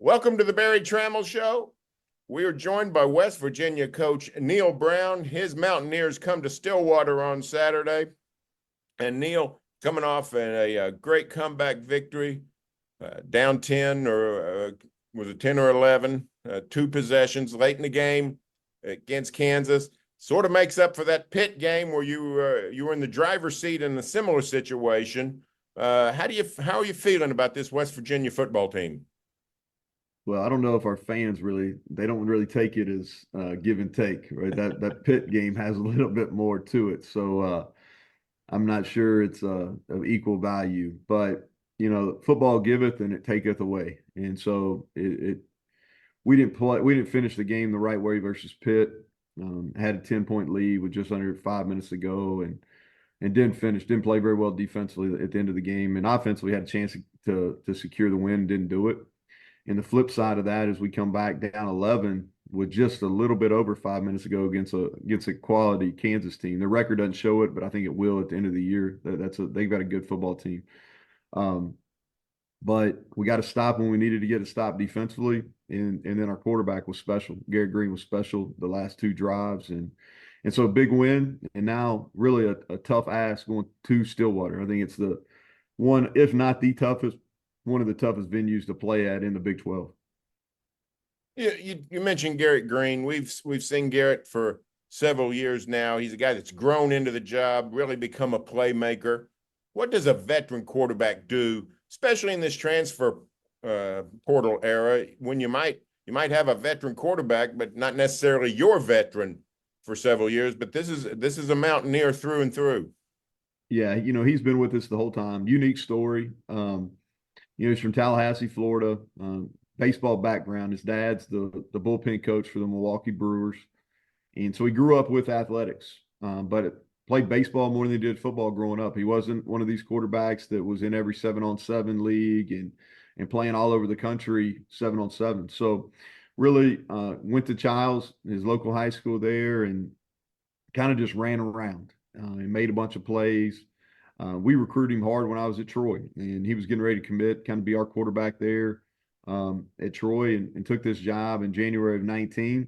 Welcome to the berry-tramel Show. We are joined by West Virginia coach Neal Brown. His Mountaineers come to Stillwater on Saturday. And Neal, coming off a great comeback victory, down 10 or was it 10 or 11, two possessions late in the game against Kansas. Sort of makes up for that Pitt game where you were in the driver's seat in a similar situation. How are you feeling about this West Virginia football team? Well, I don't know if our fans they don't really take it as give and take, right? That Pitt game has a little bit more to it. So I'm not sure it's of equal value, but football giveth and it taketh away. And so we didn't finish the game the right way versus Pitt. Had a 10-point lead with just under 5 minutes to go and didn't play very well defensively at the end of the game. And offensively had a chance to secure the win, didn't do it. And the flip side of that is we come back down 11 with just a little bit over 5 minutes ago against a quality Kansas team. The record doesn't show it, but I think it will at the end of the year. They've got a good football team. But we got to stop when we needed to get a stop defensively, and then our quarterback was special. Garrett Greene was special the last two drives, and so a big win, and now really a tough ask going to Stillwater. I think it's the one, if not the toughest, one of the toughest venues to play at in the Big 12. Yeah, you mentioned Garrett Greene. We've seen Garrett for several years now. He's a guy that's grown into the job, really become a playmaker. What does a veteran quarterback do, especially in this transfer portal era, when you might have a veteran quarterback, but not necessarily your veteran for several years? But this is a Mountaineer through and through. Yeah, he's been with us the whole time. Unique story. He's from Tallahassee, Florida. Baseball background. His dad's the bullpen coach for the Milwaukee Brewers, and so he grew up with athletics, but played baseball more than he did football growing up. He wasn't one of these quarterbacks that was in every 7-on-7 league and playing all over the country 7-on-7. So really went to Childs, his local high school there, and kind of just ran around and made a bunch of plays. We recruited him hard when I was at Troy, and he was getting ready to commit, kind of be our quarterback there at Troy, and took this job in January of 19.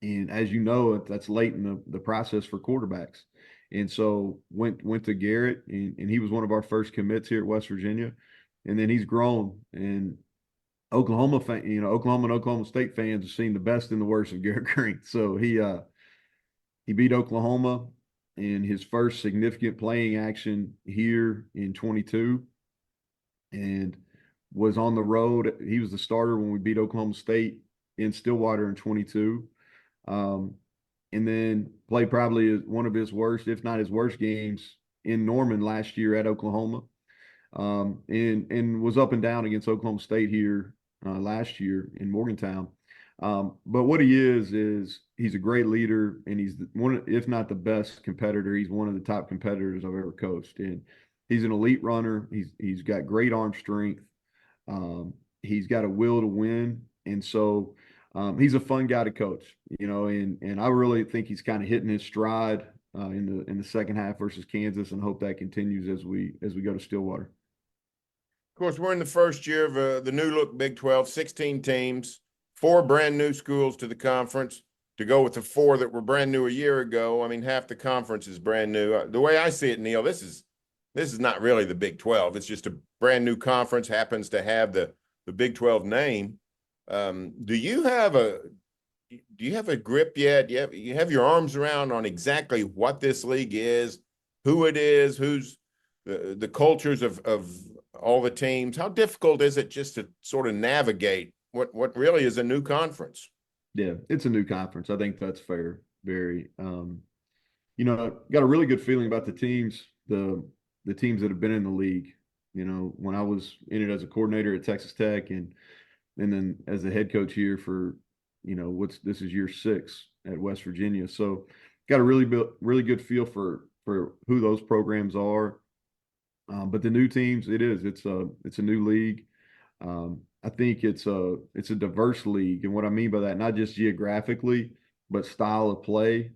And as you know, that's late in the process for quarterbacks. And so went to Garrett, and he was one of our first commits here at West Virginia. And then he's grown. And Oklahoma and Oklahoma State fans have seen the best and the worst of Garrett Greene. So he beat Oklahoma in his first significant playing action here in 22, and was on the road. He was the starter when we beat Oklahoma State in Stillwater in 22. And then played probably one of his worst, if not his worst games in Norman last year at Oklahoma. And was up and down against Oklahoma State here last year in Morgantown. But what he is he's a great leader, and he's one, if not the best competitor. He's one of the top competitors I've ever coached, and he's an elite runner. He's got great arm strength. He's got a will to win, and so he's a fun guy to coach. And I really think he's kind of hitting his stride in the second half versus Kansas, and hope that continues as we go to Stillwater. Of course, we're in the first year of the new look Big 12, 16 teams. 4 brand new schools to the conference to go with the 4 that were brand new a year ago. I mean, half the conference is brand new. The way I see it, Neal, this is not really the Big 12. It's just a brand new conference, happens to have the Big 12 name. Do you have a grip yet? You have your arms around on exactly what this league is, who it is, who's the cultures of all the teams? How difficult is it just to sort of navigate what really is a new conference? Yeah, it's a new conference. I think that's fair, Barry. Got a really good feeling about the teams, the teams that have been in the league. When I was in it as a coordinator at Texas Tech, and then as the head coach here for, this is year 6 at West Virginia. So got a really good feel for who those programs are. But the new teams, it's a new league. I think it's a diverse league, and what I mean by that, not just geographically, but style of play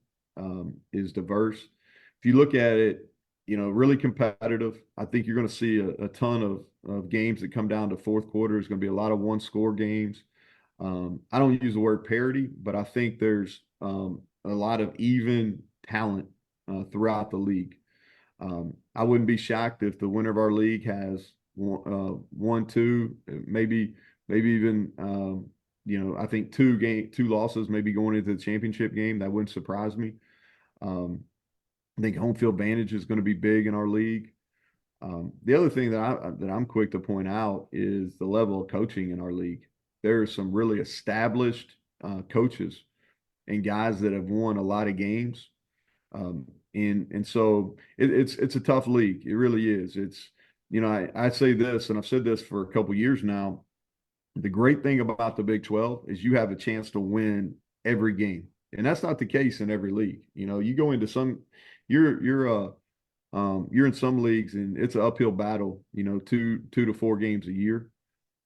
is diverse. If you look at it, really competitive. I think you're going to see a ton of games that come down to fourth quarter. There's going to be a lot of one-score games. I don't use the word parity, but I think there's a lot of even talent throughout the league. I wouldn't be shocked if the winner of our league has one, two, maybe even I think two losses, maybe going into the championship game. That wouldn't surprise me. I think home field advantage is going to be big in our league. The other thing that I'm quick to point out is the level of coaching in our league. There are some really established coaches and guys that have won a lot of games. And so it's a tough league. It really is. I say this, and I've said this for a couple of years now. The great thing about the Big 12 is you have a chance to win every game. And that's not the case in every league. You go into you're in some leagues and it's an uphill battle, 2 to 4 games a year.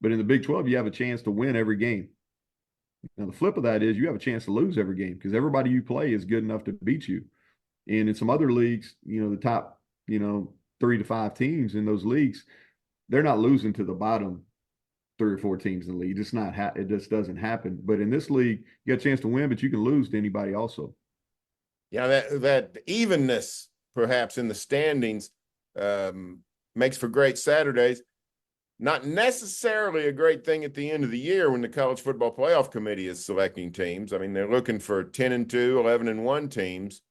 But in the Big 12, you have a chance to win every game. Now, the flip of that is you have a chance to lose every game because everybody you play is good enough to beat you. And in some other leagues, the top, 3 to 5 teams in those leagues, they're not losing to the bottom 3 or 4 teams in the league. It just doesn't happen. But in this league, you got a chance to win, but you can lose to anybody also. Yeah, that evenness perhaps in the standings makes for great Saturdays. Not necessarily a great thing at the end of the year when the College Football Playoff Committee is selecting teams. I mean, they're looking for 10-2, 11-1 teams.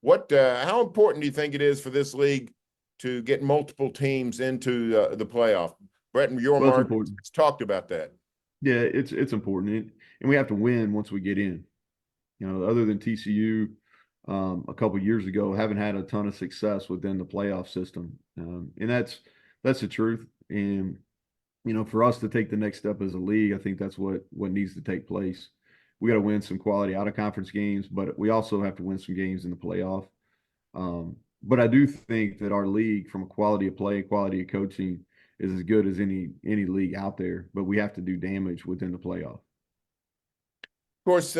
How important do you think it is for this league to get multiple teams into the playoff? Brett and Yormark has talked about that. Yeah, it's important, and we have to win once we get in. Other than TCU a couple of years ago, haven't had a ton of success within the playoff system, and that's the truth. And for us to take the next step as a league, I think that's what needs to take place. We got to win some quality out of conference games, but we also have to win some games in the playoff. But I do think that our league, from a quality of play, quality of coaching, is as good as any league out there. But we have to do damage within the playoff. Of course,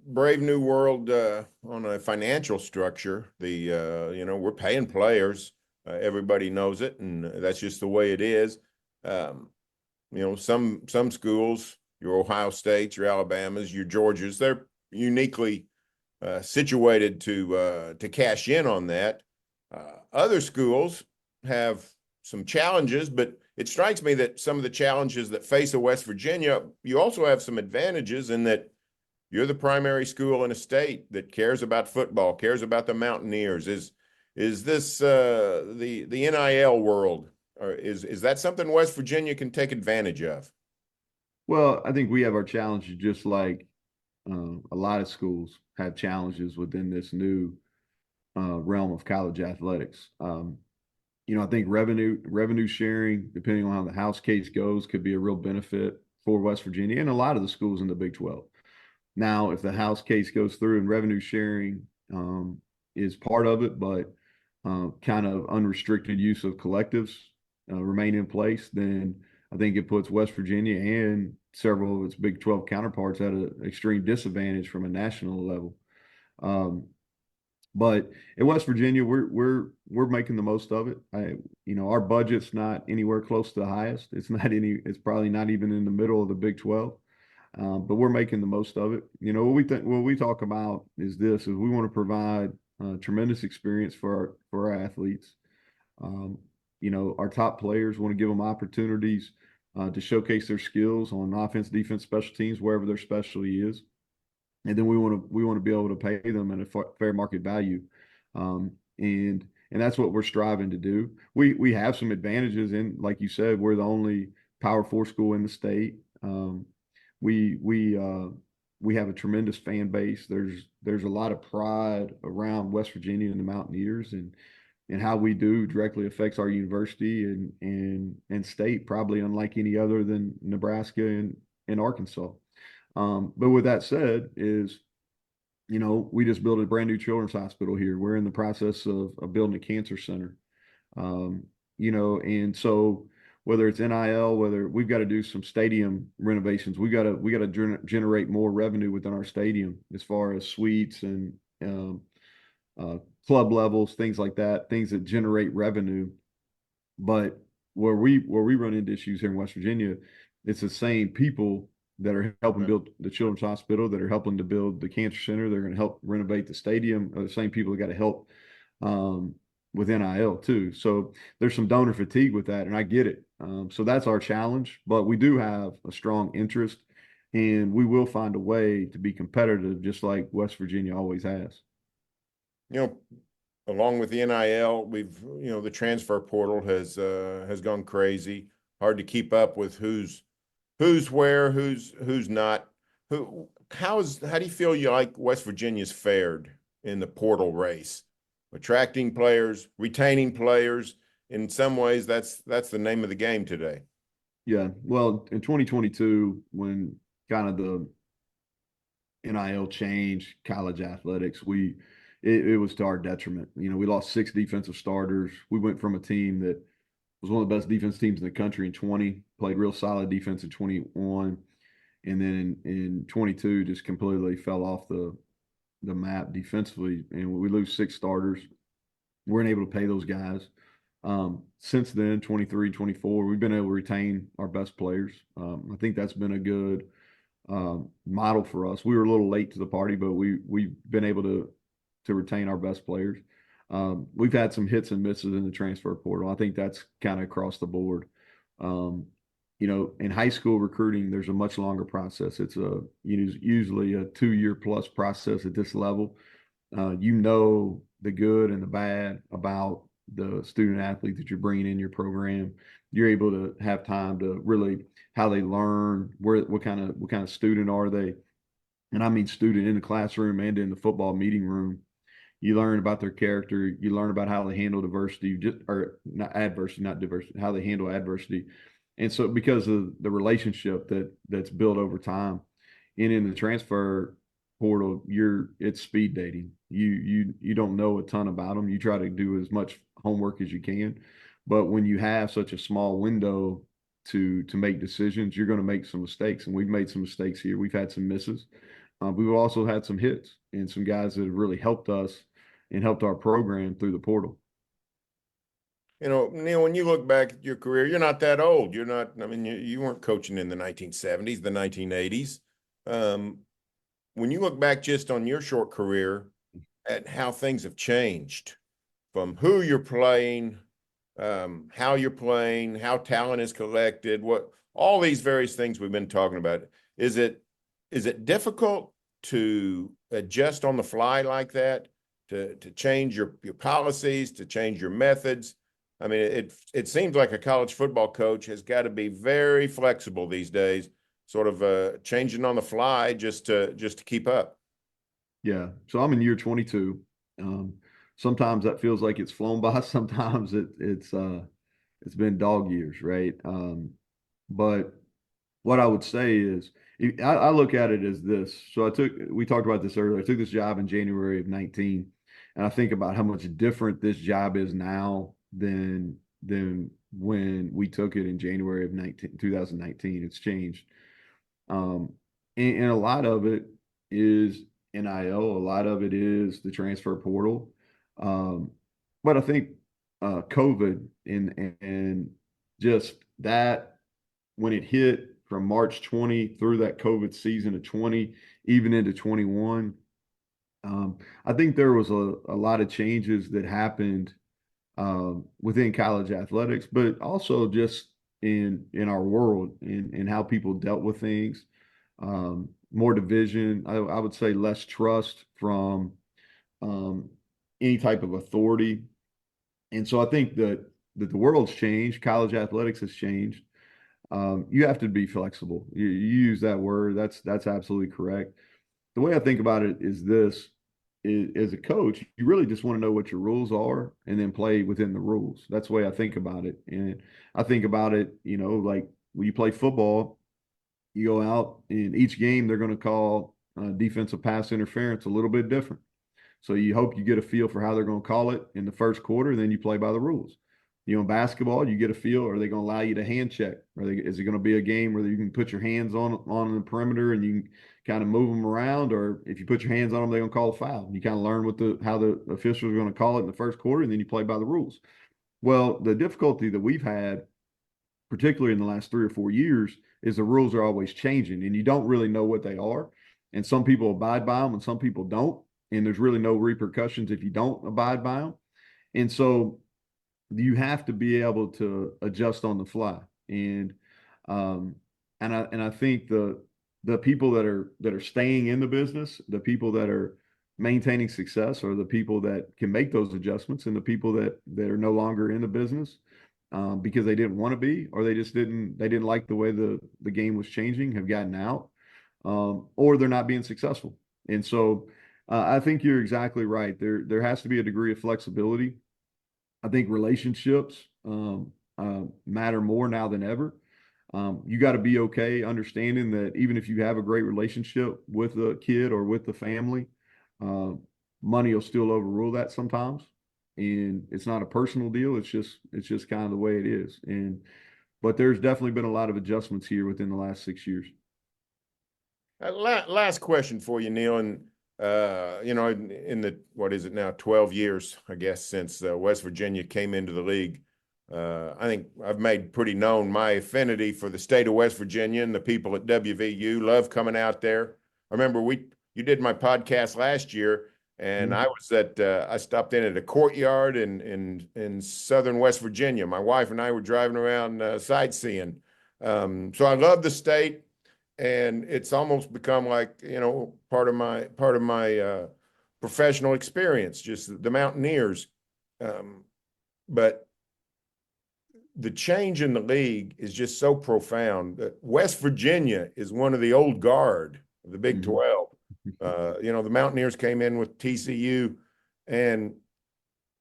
brave new world on a financial structure. We're paying players. Everybody knows it, and that's just the way it is. Some schools, your Ohio States, your Alabamas, your Georgias, they're uniquely situated to cash in on that. Other schools have some challenges, but it strikes me that some of the challenges that face a West Virginia, you also have some advantages in that you're the primary school in a state that cares about football, cares about the Mountaineers. Is this the NIL world, or is that something West Virginia can take advantage of? Well, I think we have our challenges just like a lot of schools have challenges within this new realm of college athletics. I think revenue sharing, depending on how the House case goes, could be a real benefit for West Virginia and a lot of the schools in the Big 12. Now, if the House case goes through and revenue sharing is part of it, but kind of unrestricted use of collectives remain in place, then I think it puts West Virginia and several of its Big 12 counterparts at an extreme disadvantage from a national level. But in West Virginia, we're making the most of it. Our budget's not anywhere close to the highest. It's probably not even in the middle of the Big 12. But we're making the most of it. What we talk about is we want to provide tremendous experience for our athletes. Our top players want to give them opportunities to showcase their skills on offense, defense, special teams, wherever their specialty is. And then we want to be able to pay them at a fair market value. And that's what we're striving to do. We have some advantages in, like you said, we're the only Power 4 school in the state. We have a tremendous fan base. There's a lot of pride around West Virginia and the Mountaineers, and how we do directly affects our university and state, probably unlike any other than Nebraska and Arkansas. But with that said, we just built a brand new children's hospital here. We're in the process of building a cancer center. And so whether it's NIL, whether we've got to do some stadium renovations, we got to generate more revenue within our stadium as far as suites and club levels, things like that, things that generate revenue. But where we run into issues here in West Virginia, it's the same people that are helping build the Children's Hospital, that are helping to build the Cancer Center. They're going to help renovate the stadium. Are the same people that got to help um, with NIL too. So there's some donor fatigue with that, and I get it. So that's our challenge. But we do have a strong interest, and we will find a way to be competitive, just like West Virginia always has. You know, along with the NIL, the transfer portal has gone crazy. Hard to keep up with who's where, who's not. How do you feel like West Virginia's fared in the portal race? Attracting players, retaining players. In some ways, that's the name of the game today. Yeah. Well, in 2022, when kind of the NIL changed college athletics, it was to our detriment. We lost 6 defensive starters. We went from a team that was one of the best defense teams in the country in 20, played real solid defense in 21, and then in 22 just completely fell off the map defensively, and we lose 6 starters. We weren't able to pay those guys. Since then, 23, 24, we've been able to retain our best players. I think that's been a good model for us. We were a little late to the party, but we've been able to retain our best players. We've had some hits and misses in the transfer portal. I think that's kind of across the board. In high school recruiting, there's a much longer process. It's usually a 2-year plus process at this level. The good and the bad about the student athlete that you're bringing in your program. You're able to have time to really how they learn, what kind of student are they, and I mean student in the classroom and in the football meeting room. You learn about their character. You learn about how they handle diversity, or not adversity, not diversity, how they handle adversity. And so because of the relationship that's built over time, and in the transfer portal, it's speed dating. You don't know a ton about them. You try to do as much homework as you can, but when you have such a small window to make decisions, you're going to make some mistakes, and we've made some mistakes here. We've had some misses. We've also had some hits and some guys that have really helped us and helped our program through the portal. Neal, when you look back at your career, you're not that old. You're not, I mean, you weren't coaching in the 1970s, the 1980s. When you look back just on your short career at how things have changed from who you're playing, how you're playing, how talent is collected, all these various things we've been talking about, is it difficult to adjust on the fly like that, to change your policies, to change your methods? I mean, it seems like a college football coach has got to be very flexible these days, sort of changing on the fly just to keep up. Yeah. So I'm in year 22. Sometimes that feels like it's flown by. Sometimes it's been dog years, right? But what I would say is, I look at it as this. So we talked about this earlier. I took this job in January of 19, and I think about how much different this job is now than when we took it in January of 2019. It's changed. And a lot of it is NIL. A lot of it is the transfer portal. But I think COVID and just that, when it hit from March 20 through that COVID season of 20, even into 21, I think there was a lot of changes that happened within college athletics, but also just in our world, in how people dealt with things. More division. I would say less trust from any type of authority. And so I think that the world's changed. College athletics has changed. You have to be flexible. You use that word. That's absolutely correct. The way I think about it is this: as a coach, you really just want to know what your rules are and then play within the rules. That's the way I think about it. And I think about it, like when you play football, you go out in each game, they're going to call defensive pass interference a little bit different. So you hope you get a feel for how they're going to call it in the first quarter, and then you play by the rules. Basketball, you get a feel. Are they going to allow you to hand check? Is it going to be a game where you can put your hands on the perimeter and you can kind of move them around? Or if you put your hands on them, they're going to call a foul. You kind of learn how the officials are going to call it in the first quarter, and then you play by the rules. Well, the difficulty that we've had, particularly in the last 3 or 4 years, is the rules are always changing, and you don't really know what they are. And some people abide by them, and some people don't. And there's really no repercussions if you don't abide by them. And so you have to be able to adjust on the fly. And um, and I think the people that are staying in the business, the people that are maintaining success, are the people that can make those adjustments, and the people that are no longer in the business because they didn't want to be, or they didn't like the way the game was changing, have gotten out, or they're not being successful. And so I think you're exactly right. There has to be a degree of flexibility. I think relationships matter more now than ever. You got to be okay understanding that even if you have a great relationship with a kid or with the family, uh, money will still overrule that sometimes. And it's not a personal deal. It's just kind of the way it is. But there's definitely been a lot of adjustments here within the last 6 years. Last question for you, Neal. And in the what is it now, 12 years, I guess, since West Virginia came into the league, I think I've made pretty known my affinity for the state of West Virginia, and the people at WVU love coming out there. I remember you did my podcast last year, and I was I stopped in at a courtyard in southern West Virginia. My wife and I were driving around sightseeing. So I love the state, and it's almost become like, part of my professional experience, just the Mountaineers. But the change in the league is just so profound that West Virginia is one of the old guard of the Big 12. The Mountaineers came in with TCU, and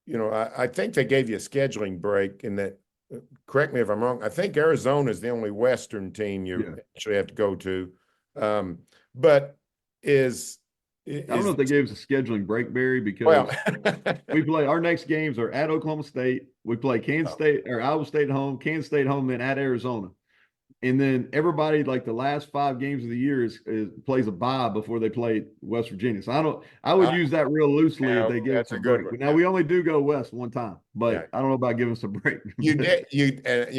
I think they gave you a scheduling break in that. Correct me if I'm wrong. I think Arizona is the only Western team you actually have to go to. But I don't know if they gave us a scheduling break, Barry, because we play our next games are at Oklahoma State. We play Kansas State or Iowa State at home, Kansas State at home, then at Arizona. And then everybody, like the last 5 games of the year, plays a bye before they play West Virginia. So I would use that real loosely if they give us a break. But now we only do go west one time, but I don't know about giving us a break.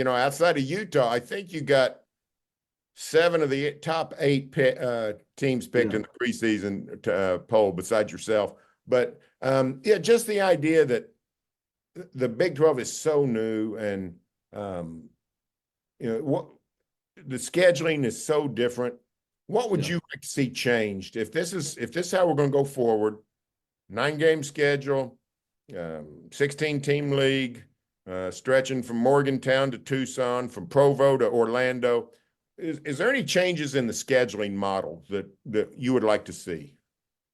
Outside of Utah, I think you got 7 of the top 8 teams picked in the preseason poll besides yourself. But just the idea that the Big 12 is so new, and what the scheduling is so different. What would you like to see changed if this is how we're going to go forward? 9-game schedule, 16-team league, stretching from Morgantown to Tucson, from Provo to Orlando. Is there any changes in the scheduling model that you would like to see?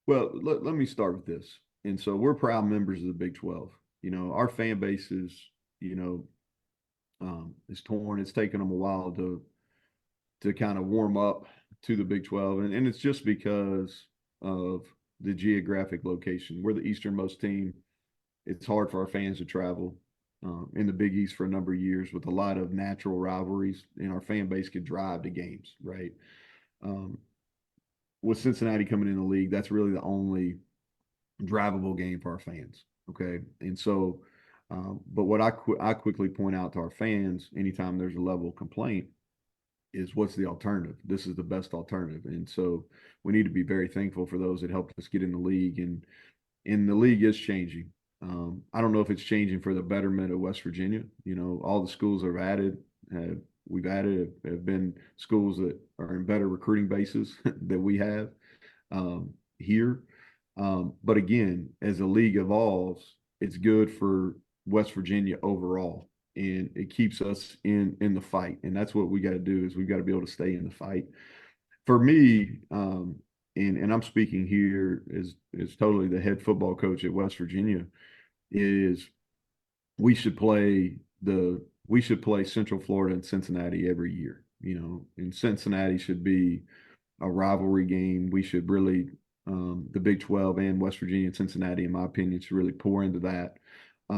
Well, let me start with this. And so we're proud members of the Big 12. Our fan base is torn. It's taken them a while to kind of warm up to the Big 12. And it's just because of the geographic location. We're the easternmost team. It's hard for our fans to travel in the Big East for a number of years with a lot of natural rivalries, and our fan base could drive to games, right? With Cincinnati coming in the league, that's really the only drivable game for our fans, okay? And so, but what I quickly point out to our fans anytime there's a level of complaint is, what's the alternative? This is the best alternative. And so we need to be very thankful for those that helped us get in the league, and the league is changing. I don't know if it's changing for the betterment of West Virginia. All the schools we've added have been schools that are in better recruiting bases that we have here. But again, as the league evolves, it's good for West Virginia overall, and it keeps us in the fight. And that's what we got to do, is we've got to be able to stay in the fight. For me, and I'm speaking here as totally the head football coach at West Virginia, is we should play Central Florida and Cincinnati every year. And Cincinnati should be a rivalry game. We should really, the Big 12 and West Virginia and Cincinnati, in my opinion, should really pour into that.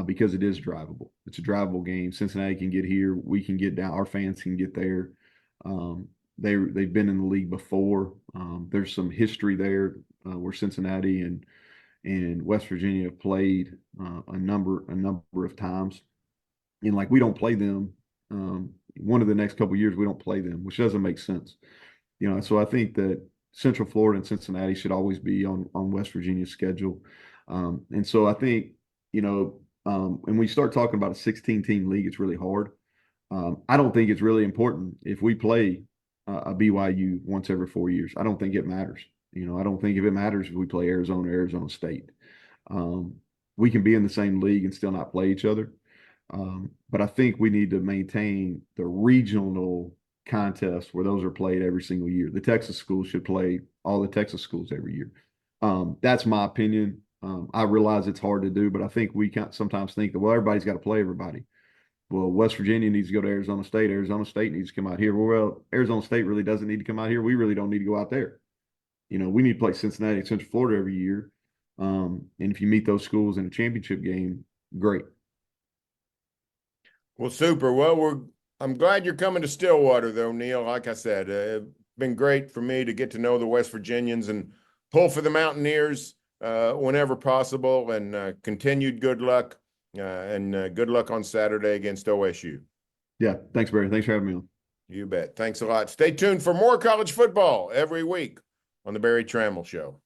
because it is drivable. It's a drivable game. Cincinnati can get here. We can get down. Our fans can get there. They've been in the league before. There's some history there where Cincinnati and West Virginia have played a number of times. And like we don't play them. One of the next couple of years we don't play them, which doesn't make sense. So I think that Central Florida and Cincinnati should always be on West Virginia's schedule. And so I think, when we start talking about a 16-team league, it's really hard. I don't think it's really important if we play a BYU once every 4 years. I don't think it matters. I don't think if it matters if we play Arizona or Arizona State. We can be in the same league and still not play each other. But I think we need to maintain the regional contests where those are played every single year. The Texas schools should play all the Texas schools every year. That's my opinion. I realize it's hard to do, but I think we can sometimes think that, well, everybody's got to play everybody. Well, West Virginia needs to go to Arizona State. Arizona State needs to come out here. Well, Arizona State really doesn't need to come out here. We really don't need to go out there. We need to play Cincinnati and Central Florida every year. And if you meet those schools in a championship game, great. Well, super. Well, I'm glad you're coming to Stillwater, though, Neal. Like I said, it's been great for me to get to know the West Virginians and pull for the Mountaineers whenever possible. And continued good luck and good luck on Saturday against OSU. Yeah, thanks, Barry. Thanks for having me on. You bet. Thanks a lot. Stay tuned for more college football every week on the Barry-Tramel Show.